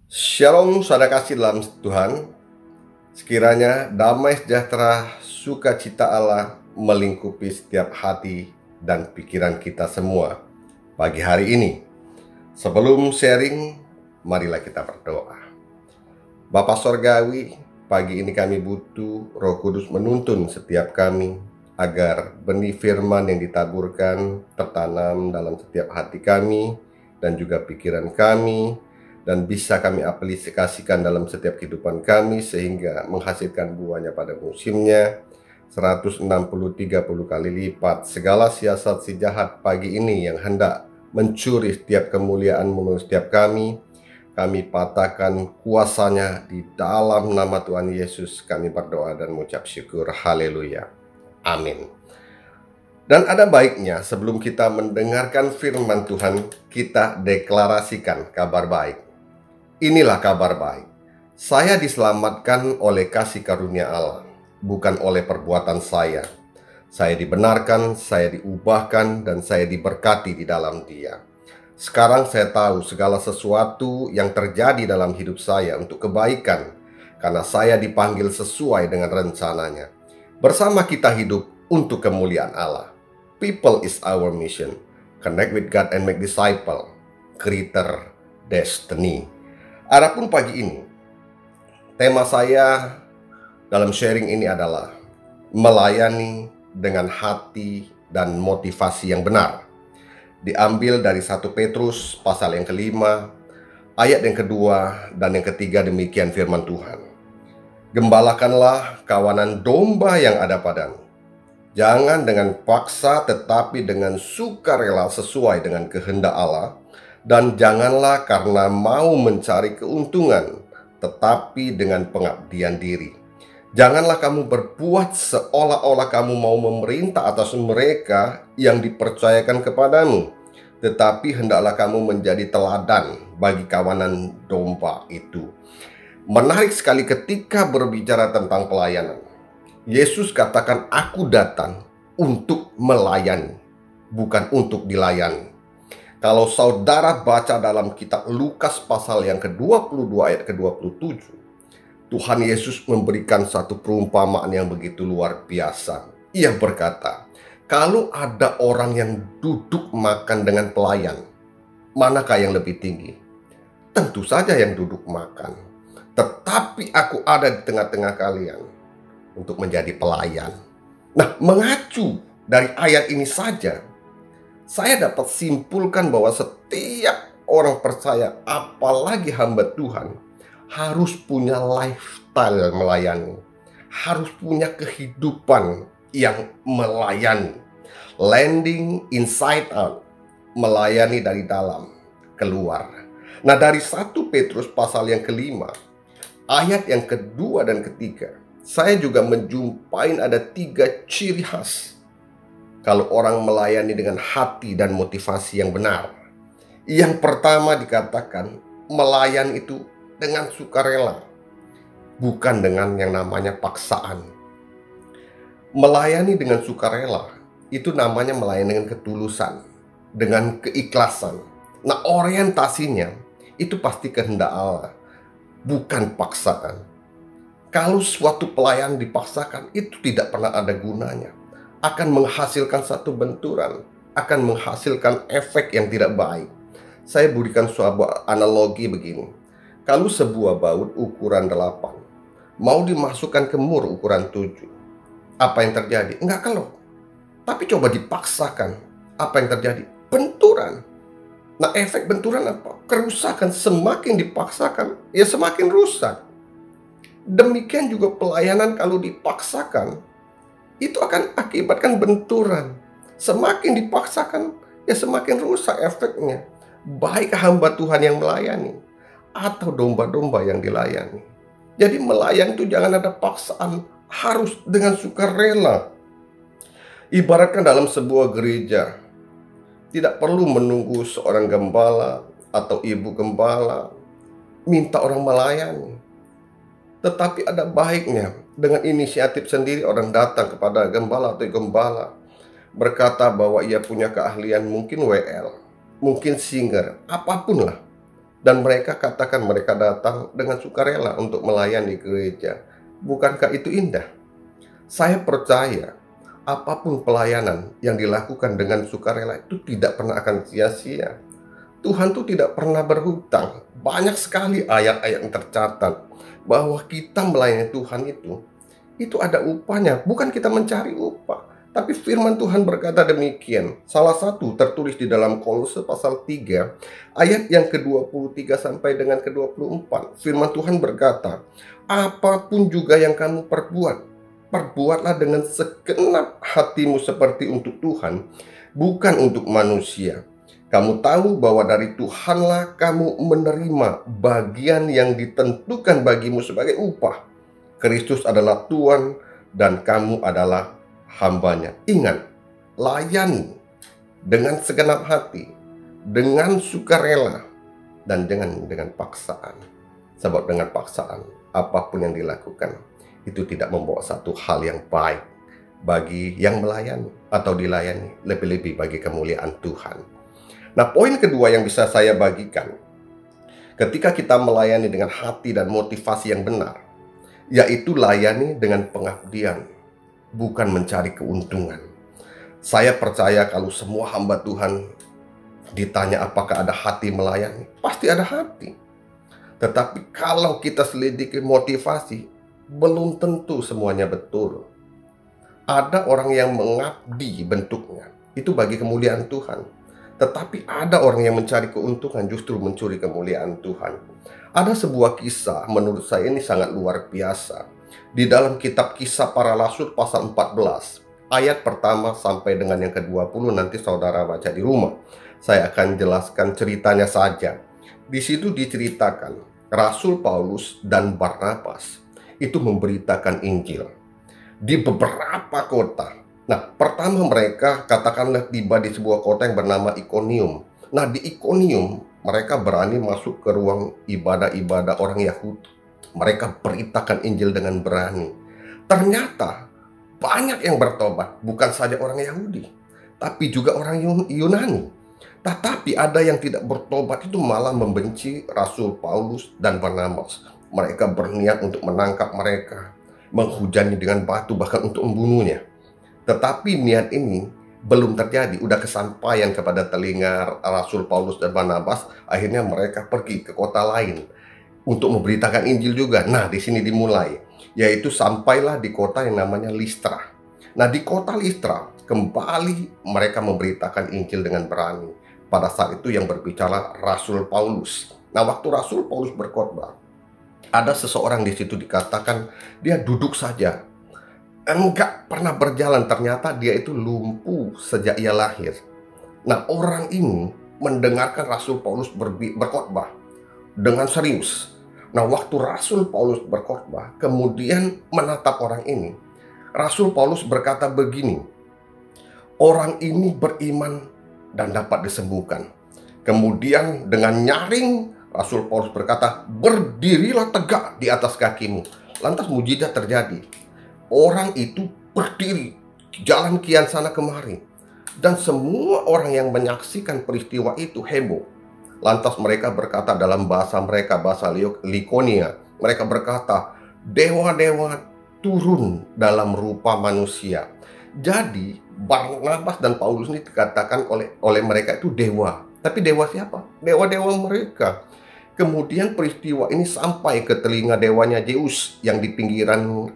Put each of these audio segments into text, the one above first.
Shalom, saudara kasih dalam Tuhan. Sekiranya damai sejahtera, sukacita Allah melingkupi setiap hati dan pikiran kita semua pagi hari ini. Sebelum sharing, marilah kita berdoa. Bapa Sorgawi, pagi ini kami butuh Roh Kudus menuntun setiap kami agar benih firman yang ditaburkan tertanam dalam setiap hati kami dan juga pikiran kami, dan bisa kami aplikasikan dalam setiap kehidupan kami sehingga menghasilkan buahnya pada musimnya 160-30 kali lipat. Segala siasat si jahat pagi ini yang hendak mencuri setiap kemuliaan menurut setiap kami patahkan kuasanya di dalam nama Tuhan Yesus. Kami berdoa dan mengucap syukur. Haleluya. Amin. Dan ada baiknya sebelum kita mendengarkan firman Tuhan, kita deklarasikan kabar baik. Inilah kabar baik. Saya diselamatkan oleh kasih karunia Allah, bukan oleh perbuatan saya. Saya dibenarkan, saya diubahkan, dan saya diberkati di dalam Dia. Sekarang saya tahu segala sesuatu yang terjadi dalam hidup saya untuk kebaikan, karena saya dipanggil sesuai dengan rencananya. Bersama kita hidup untuk kemuliaan Allah. People is our mission. Connect with God and make disciple. Greater destiny. Adapun pagi ini, tema saya dalam sharing ini adalah melayani dengan hati dan motivasi yang benar. Diambil dari 1 Petrus pasal yang kelima, ayat yang kedua dan yang ketiga. Demikian firman Tuhan. Gembalakanlah kawanan domba yang ada padamu. Jangan dengan paksa, tetapi dengan sukarela sesuai dengan kehendak Allah. Dan janganlah karena mau mencari keuntungan, tetapi dengan pengabdian diri. Janganlah kamu berbuat seolah-olah kamu mau memerintah atas mereka yang dipercayakan kepadamu, tetapi hendaklah kamu menjadi teladan bagi kawanan domba itu. Menarik sekali ketika berbicara tentang pelayanan. Yesus katakan, aku datang untuk melayani, bukan untuk dilayani. Kalau saudara baca dalam kitab Lukas pasal yang ke-22 ayat ke-27, Tuhan Yesus memberikan satu perumpamaan yang begitu luar biasa. Ia berkata, kalau ada orang yang duduk makan dengan pelayan, manakah yang lebih tinggi? Tentu saja yang duduk makan. Tetapi aku ada di tengah-tengah kalian untuk menjadi pelayan. Nah, mengacu dari ayat ini saja, saya dapat simpulkan bahwa setiap orang percaya, apalagi hamba Tuhan, harus punya lifestyle melayani, harus punya kehidupan yang melayani. Landing inside out, melayani dari dalam keluar. Nah, dari 1 Petrus pasal yang kelima, ayat yang kedua dan ketiga, saya juga menjumpai ada 3 ciri khas kalau orang melayani dengan hati dan motivasi yang benar. Yang pertama dikatakan, melayani itu dengan sukarela, bukan dengan yang namanya paksaan. Melayani dengan sukarela, itu namanya melayani dengan ketulusan, dengan keikhlasan. Nah, orientasinya itu pasti kehendak Allah, bukan paksaan. Kalau suatu pelayan dipaksakan, itu tidak pernah ada gunanya. Akan menghasilkan satu benturan, akan menghasilkan efek yang tidak baik. Saya berikan sebuah analogi begini. Kalau sebuah baut ukuran 8 mau dimasukkan ke mur ukuran 7, apa yang terjadi? Enggak keluar. Tapi coba dipaksakan, apa yang terjadi? Benturan. Nah, efek benturan apa? Kerusakan. Semakin dipaksakan, ya semakin rusak. Demikian juga pelayanan kalau dipaksakan, itu akan akibatkan benturan. Semakin dipaksakan, ya semakin rusak efeknya. Baik hamba Tuhan yang melayani atau domba-domba yang dilayani. Jadi melayani itu jangan ada paksaan, harus dengan sukarela. Ibaratkan dalam sebuah gereja, tidak perlu menunggu seorang gembala atau ibu gembala minta orang melayani. Tetapi ada baiknya dengan inisiatif sendiri orang datang kepada gembala atau gembala, berkata bahwa ia punya keahlian, mungkin WL, mungkin singer, apapun lah. Dan mereka katakan mereka datang dengan sukarela untuk melayani gereja. Bukankah itu indah? Saya percaya apapun pelayanan yang dilakukan dengan sukarela itu tidak pernah akan sia-sia. Tuhan tuh tidak pernah berhutang. Banyak sekali ayat-ayat yang tercatat bahwa kita melayani Tuhan itu ada upahnya. Bukan kita mencari upah, tapi firman Tuhan berkata demikian. Salah satu tertulis di dalam Kolose pasal 3 ayat yang ke-23 sampai dengan ke-24. Firman Tuhan berkata, apapun juga yang kamu perbuat, perbuatlah dengan segenap hatimu seperti untuk Tuhan, bukan untuk manusia. Kamu tahu bahwa dari Tuhanlah kamu menerima bagian yang ditentukan bagimu sebagai upah. Kristus adalah Tuhan dan kamu adalah hambanya. Ingat, layani dengan segenap hati, dengan sukarela, dan dengan paksaan. Sebab dengan paksaan, apapun yang dilakukan, itu tidak membawa satu hal yang baik bagi yang melayani atau dilayani, lebih-lebih bagi kemuliaan Tuhan. Nah, poin kedua yang bisa saya bagikan ketika kita melayani dengan hati dan motivasi yang benar, yaitu layani dengan pengabdian, bukan mencari keuntungan. Saya percaya kalau semua hamba Tuhan ditanya apakah ada hati melayani, pasti ada hati. Tetapi kalau kita selidiki motivasi, belum tentu semuanya betul. Ada orang yang mengabdi bentuknya, itu bagi kemuliaan Tuhan. Tetapi ada orang yang mencari keuntungan, justru mencuri kemuliaan Tuhan. Ada sebuah kisah menurut saya ini sangat luar biasa. Di dalam kitab Kisah Para Rasul pasal 14, ayat pertama sampai dengan yang ke-20, nanti saudara baca di rumah. Saya akan jelaskan ceritanya saja. Di situ diceritakan Rasul Paulus dan Barnabas itu memberitakan Injil di beberapa kota. Nah, pertama mereka katakanlah tiba di sebuah kota yang bernama Ikonium. Nah, di Ikonium mereka berani masuk ke ruang ibadah-ibadah orang Yahudi. Mereka beritakan Injil dengan berani. Ternyata banyak yang bertobat, bukan saja orang Yahudi, tapi juga orang Yunani. Tetapi ada yang tidak bertobat, itu malah membenci Rasul Paulus dan Barnabas. Mereka berniat untuk menangkap mereka, menghujani dengan batu, bahkan untuk membunuhnya. Tetapi niat ini belum terjadi, udah kesampaian kepada telinga Rasul Paulus dan Barnabas. Akhirnya mereka pergi ke kota lain untuk memberitakan Injil juga. Nah, di sini dimulai, yaitu sampailah di kota yang namanya Listra. Nah, di kota Listra kembali mereka memberitakan Injil dengan berani. Pada saat itu yang berbicara Rasul Paulus. Nah, waktu Rasul Paulus berkhotbah, ada seseorang di situ dikatakan dia duduk saja, enggak pernah berjalan. Ternyata dia itu lumpuh sejak ia lahir. Nah, orang ini mendengarkan Rasul Paulus berkhotbah dengan serius. Nah, waktu Rasul Paulus berkhotbah, kemudian menatap orang ini, Rasul Paulus berkata begini, orang ini beriman dan dapat disembuhkan. Kemudian dengan nyaring, Rasul Paulus berkata, berdirilah tegak di atas kakimu. Lantas mujizat terjadi. Orang itu berdiri, jalan kian sana kemari. Dan semua orang yang menyaksikan peristiwa itu heboh. Lantas mereka berkata dalam bahasa mereka, bahasa Likonia. Mereka berkata, dewa-dewa turun dalam rupa manusia. Jadi Barnabas dan Paulus ini dikatakan oleh mereka itu dewa. Tapi dewa siapa? Dewa-dewa mereka. Kemudian peristiwa ini sampai ke telinga dewanya Zeus yang di pinggiran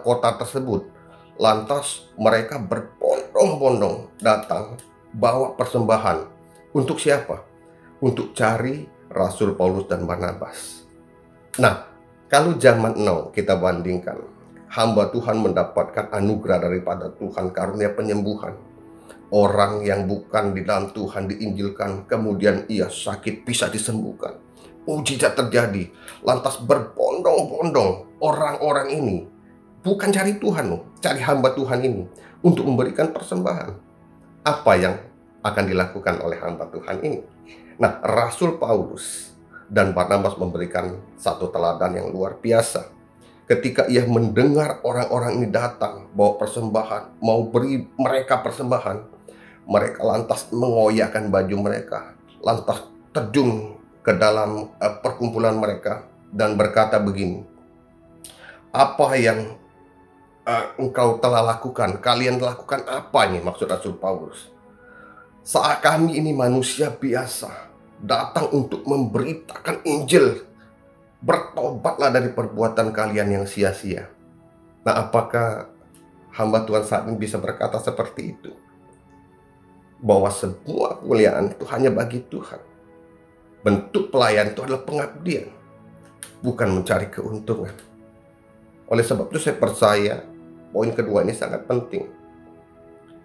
kota tersebut. Lantas mereka berbondong-bondong datang bawa persembahan. Untuk siapa? Untuk cari Rasul Paulus dan Barnabas. Nah, kalau zaman now kita bandingkan, hamba Tuhan mendapatkan anugerah daripada Tuhan, karunia penyembuhan. Orang yang bukan di dalam Tuhan diinjilkan, kemudian ia sakit bisa disembuhkan. Mujizat terjadi. Lantas berbondong-bondong orang-orang ini bukan cari Tuhan loh, cari hamba Tuhan ini untuk memberikan persembahan. Apa yang akan dilakukan oleh hamba Tuhan ini? Nah, Rasul Paulus dan Barnabas memberikan satu teladan yang luar biasa. Ketika ia mendengar orang-orang ini datang bawa persembahan, mau beri mereka persembahan, mereka lantas mengoyakkan baju mereka, lantas terjun ke dalam perkumpulan mereka dan berkata begini, apa yang engkau telah lakukan, kalian lakukan apa ini, maksud Rasul Paulus. Saat kami ini manusia biasa, datang untuk memberitakan Injil, bertobatlah dari perbuatan kalian yang sia-sia. Nah, apakah hamba Tuhan saat ini bisa berkata seperti itu? Bahwa semua kemuliaan itu hanya bagi Tuhan. Bentuk pelayan itu adalah pengabdian, bukan mencari keuntungan. Oleh sebab itu saya percaya poin kedua ini sangat penting,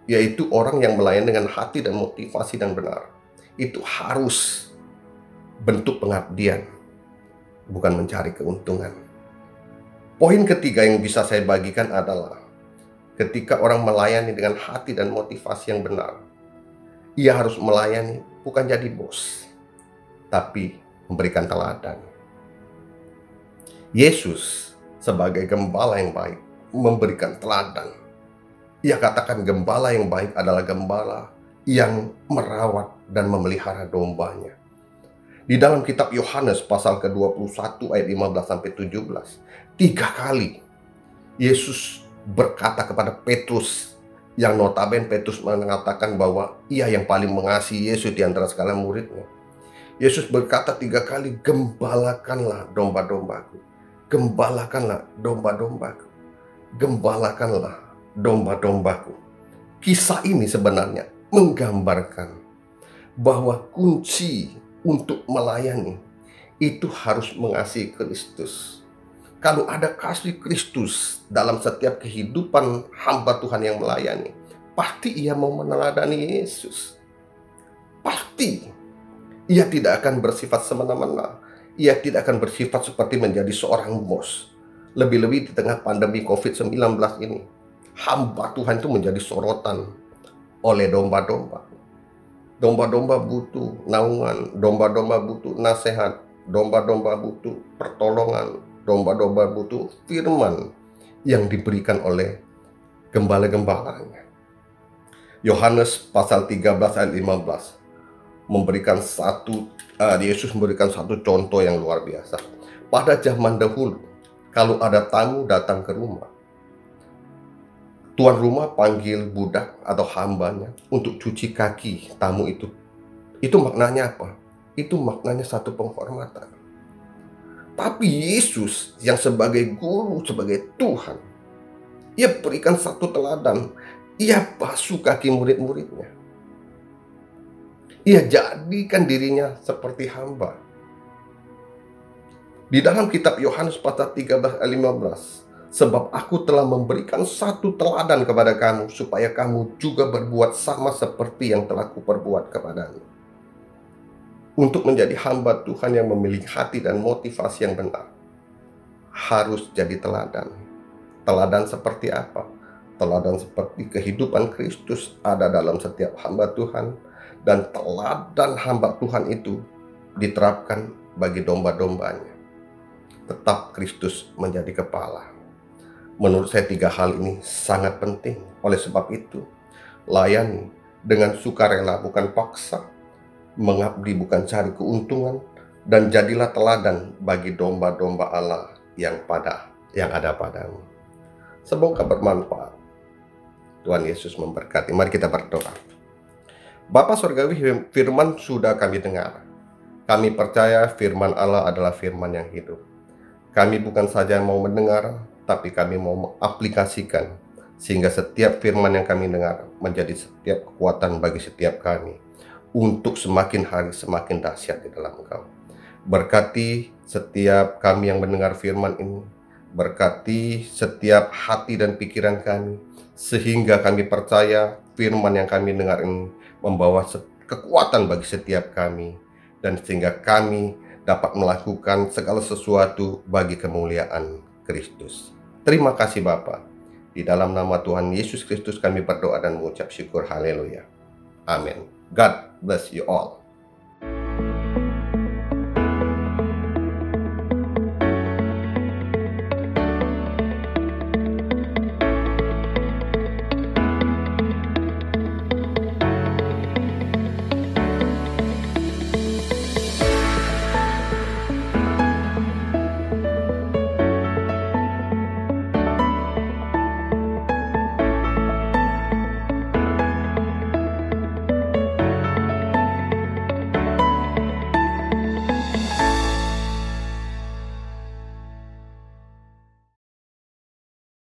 yaitu orang yang melayani dengan hati dan motivasi dan benar. Itu harus bentuk pengabdian, bukan mencari keuntungan. Poin ketiga yang bisa saya bagikan adalah ketika orang melayani dengan hati dan motivasi yang benar, ia harus melayani bukan jadi bos, tapi memberikan teladan. Yesus sebagai gembala yang baik memberikan teladan. Ia katakan gembala yang baik adalah gembala yang merawat dan memelihara dombanya. Di dalam kitab Yohanes pasal ke-21 ayat 15-17, 3 kali Yesus berkata kepada Petrus, yang notabene Petrus mengatakan bahwa ia yang paling mengasihi Yesus di antara segala muridnya. Yesus berkata 3 kali, gembalakanlah domba-dombaku, gembalakanlah domba-dombaku, gembalakanlah domba-dombaku. Kisah ini sebenarnya menggambarkan bahwa kunci untuk melayani itu harus mengasihi Kristus. Kalau ada kasih Kristus dalam setiap kehidupan hamba Tuhan yang melayani, pasti ia mau meneladani Yesus. Pasti ia tidak akan bersifat semena-mena. Ia tidak akan bersifat seperti menjadi seorang bos. Lebih-lebih di tengah pandemi COVID-19 ini, hamba Tuhan itu menjadi sorotan oleh domba-domba. Domba-domba butuh naungan, domba-domba butuh nasihat, domba-domba butuh pertolongan, domba-domba butuh firman yang diberikan oleh gembala-gembalanya. Yohanes pasal 13 ayat 15 memberikan Yesus memberikan satu contoh yang luar biasa. Pada zaman dahulu, kalau ada tamu datang ke rumah, tuan rumah panggil budak atau hambanya untuk cuci kaki tamu itu. Itu maknanya apa? Itu maknanya satu penghormatan. Tapi Yesus yang sebagai guru, sebagai Tuhan, ia berikan satu teladan. Ia basuh kaki murid-muridnya. Ia jadikan dirinya seperti hamba. Di dalam kitab Yohanes pasal 13 ayat 15, sebab aku telah memberikan satu teladan kepada kamu, supaya kamu juga berbuat sama seperti yang telah kuperbuat kepadamu. Untuk menjadi hamba Tuhan yang memiliki hati dan motivasi yang benar, harus jadi teladan. Teladan seperti apa? Teladan seperti kehidupan Kristus ada dalam setiap hamba Tuhan, dan teladan hamba Tuhan itu diterapkan bagi domba-dombanya. Tetap Kristus menjadi kepala. Menurut saya 3 hal ini sangat penting. Oleh sebab itu, layani dengan sukarela bukan paksa, mengabdi bukan cari keuntungan, dan jadilah teladan bagi domba-domba Allah yang ada padamu. Semoga bermanfaat. Tuhan Yesus memberkati. Mari kita berdoa. Bapa Surgawi, firman sudah kami dengar. Kami percaya firman Allah adalah firman yang hidup. Kami bukan saja mau mendengar, tapi kami mau mengaplikasikan, sehingga setiap firman yang kami dengar menjadi setiap kekuatan bagi setiap kami, untuk semakin hari semakin dahsyat di dalam Engkau. Berkati setiap kami yang mendengar firman ini, berkati setiap hati dan pikiran kami, sehingga kami percaya firman yang kami dengar ini membawa kekuatan bagi setiap kami, dan sehingga kami dapat melakukan segala sesuatu bagi kemuliaan Kristus. Terima kasih Bapa. Di dalam nama Tuhan Yesus Kristus kami berdoa dan mengucap syukur. Haleluya. Amin. God bless you all.